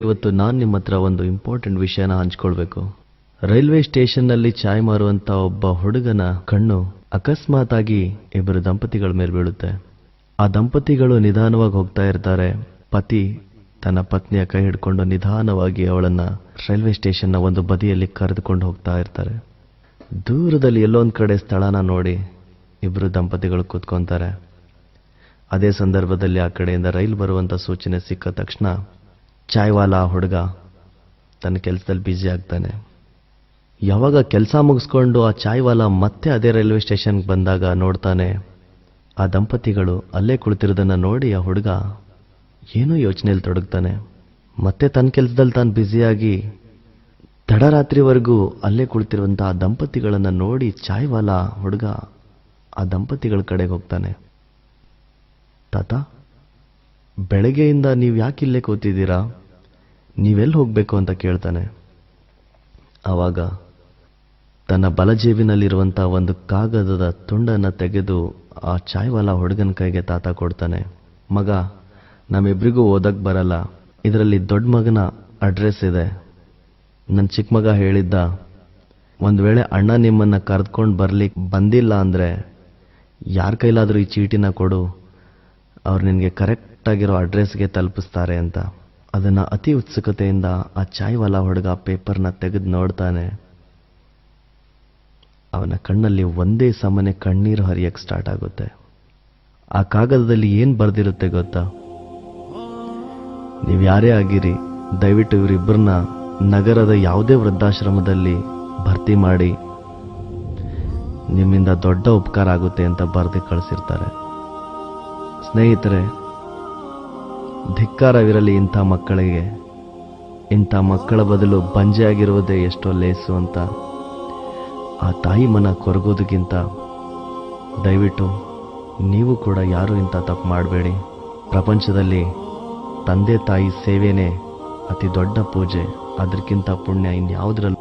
ಇವತ್ತು ನಾನು ನಿಮ್ಮ ಹತ್ರ ಒಂದು ಇಂಪಾರ್ಟೆಂಟ್ ವಿಷಯನ ಹಂಚ್ಕೊಳ್ಬೇಕು. ರೈಲ್ವೆ ಸ್ಟೇಷನ್ನಲ್ಲಿ ಚಾಯ್ ಮಾರುವಂತ ಒಬ್ಬ ಹುಡುಗನ ಕಣ್ಣು ಅಕಸ್ಮಾತ್ ಆಗಿ ಇಬ್ಬರು ದಂಪತಿಗಳ ಮೇಲೆ ಬೀಳುತ್ತೆ. ಆ ದಂಪತಿಗಳು ನಿಧಾನವಾಗಿ ಹೋಗ್ತಾ ಇರ್ತಾರೆ. ಪತಿ ತನ್ನ ಪತ್ನಿಯ ಕೈ ಹಿಡ್ಕೊಂಡು ನಿಧಾನವಾಗಿ ಅವಳನ್ನ ರೈಲ್ವೆ ಸ್ಟೇಷನ್ನ ಒಂದು ಬದಿಯಲ್ಲಿ ಕರೆದುಕೊಂಡು ಹೋಗ್ತಾ ಇರ್ತಾರೆ. ದೂರದಲ್ಲಿ ಎಲ್ಲೊಂದ್ ಕಡೆ ಸ್ಥಳನ ನೋಡಿ ಇಬ್ರು ದಂಪತಿಗಳು ಕೂತ್ಕೊಂತಾರೆ. ಅದೇ ಸಂದರ್ಭದಲ್ಲಿ ಆ ಕಡೆಯಿಂದ ರೈಲು ಬರುವಂತ ಸೂಚನೆ ಸಿಕ್ಕ ತಕ್ಷಣ ಚಾಯ್ವಾಲಾ ಹುಡುಗ ತನ್ನ ಕೆಲಸದಲ್ಲಿ ಬ್ಯುಸಿ ಆಗ್ತಾನೆ. ಯಾವಾಗ ಕೆಲಸ ಮುಗಿಸ್ಕೊಂಡು ಆ ಚಾಯ್ವಾಲಾ ಮತ್ತೆ ಅದೇ ರೈಲ್ವೆ ಸ್ಟೇಷನ್ಗೆ ಬಂದಾಗ ನೋಡ್ತಾನೆ ಆ ದಂಪತಿಗಳು ಅಲ್ಲೇ ಕುಳಿತಿರೋದನ್ನ ನೋಡಿ ಆ ಹುಡುಗ ಏನೋ ಯೋಚನೆಯಲ್ಲಿ ತೊಡಗ್ತಾನೆ. ಮತ್ತೆ ತನ್ನ ಕೆಲಸದಲ್ಲಿ ತಾನು ಬ್ಯುಸಿಯಾಗಿ ತಡರಾತ್ರಿವರೆಗೂ ಅಲ್ಲೇ ಕುಳಿತಿರುವಂತಹ ಆ ದಂಪತಿಗಳನ್ನ ನೋಡಿ ಚಾಯ್ವಾಲಾ ಹುಡುಗ ಆ ದಂಪತಿಗಳ ಕಡೆಗೆ ಹೋಗ್ತಾನೆ. ತಾತ, ಬೆಳಗ್ಗೆಯಿಂದ ನೀವು ಯಾಕೆ ಇಲ್ಲೇ ಕೂತಿದ್ದೀರಾ? ನೀವೆಲ್ಲಿ ಹೋಗ್ಬೇಕು ಅಂತ ಕೇಳ್ತಾನೆ. ಆವಾಗ ತನ್ನ ಬಲಜೇಬಿನಲ್ಲಿರುವಂತಹ ಒಂದು ಕಾಗದದ ತುಂಡನ್ನು ತೆಗೆದು ಆ ಚಾಯ್ವಾಲಾ ಹುಡುಗನ ಕೈಗೆ ತಾತ ಕೊಡ್ತಾನೆ. ಮಗ, ನಮ್ಮಿಬ್ರಿಗೂ ಓದಕ್ ಬರಲ್ಲ, ಇದರಲ್ಲಿ ದೊಡ್ಡ ಮಗನ ಅಡ್ರೆಸ್ ಇದೆ. ನನ್ನ ಚಿಕ್ಕ ಮಗ ಹೇಳಿದ್ದ, ಒಂದು ವೇಳೆ ಅಣ್ಣ ನಿಮ್ಮನ್ನ ಕರೆದುಕೊಂಡು ಬರ್ಲಿಕ್ಕೆ ಬಂದಿಲ್ಲ ಅಂದ್ರೆ ಯಾರ ಕೈಲಾದ್ರೂ ಈ ಚೀಟಿನ ಕೊಡು, ಅವ್ರು ನಿನಗೆ ಕರೆಕ್ಟ್ ಆಗಿರೋ ಅಡ್ರೆಸ್ಗೆ ತಲುಪಿಸ್ತಾರೆ ಅಂತ. ಅದನ್ನ ಅತಿ ಉತ್ಸುಕತೆಯಿಂದ ಆ ಚಾಯ್ವಾಲಾ ಹುಡುಗ ಪೇಪರ್ನ ತೆಗೆದು ನೋಡ್ತಾನೆ. ಅವನ ಕಣ್ಣಲ್ಲಿ ಒಂದೇ ಸಮನೆ ಕಣ್ಣೀರು ಹರಿಯಕ್ಕೆ ಸ್ಟಾರ್ಟ್ ಆಗುತ್ತೆ. ಆ ಕಾಗದದಲ್ಲಿ ಏನ್ ಬರ್ದಿರುತ್ತೆ ಗೊತ್ತಾ? ನೀವು ಯಾರೇ ಆಗಿರಿ, ದಯವಿಟ್ಟು ಇವರಿಬ್ಬರನ್ನ ನಗರದ ಯಾವುದೇ ವೃದ್ಧಾಶ್ರಮದಲ್ಲಿ ಭರ್ತಿ ಮಾಡಿ, ನಿಮ್ಮಿಂದ ದೊಡ್ಡ ಉಪಕಾರ ಆಗುತ್ತೆ ಅಂತ ಬರೆದು ಕಳಿಸಿರ್ತಾರೆ. ಸ್ನೇಹಿತರೆ, ಧಿಕ್ಕಾರವಿರಲಿ ಇಂಥ ಮಕ್ಕಳಿಗೆ. ಇಂಥ ಮಕ್ಕಳ ಬದಲು ಬಂಜೆಯಾಗಿರುವುದೇ ಎಷ್ಟೋ ಲೇಸು ಅಂತ ಆ ತಾಯಿ ಮನ ಕೊರಗೋದಕ್ಕಿಂತ ದಯವಿಟ್ಟು ನೀವು ಕೂಡ ಯಾರು ಇಂಥ ತಪ್ಪು ಮಾಡಬೇಡಿ. ಪ್ರಪಂಚದಲ್ಲಿ ತಂದೆ ತಾಯಿ ಸೇವೆನೇ ಅತಿ ದೊಡ್ಡ ಪೂಜೆ. ಅದಕ್ಕಿಂತ ಪುಣ್ಯ ಇನ್ಯಾವುದ್ರಲ್ಲೂ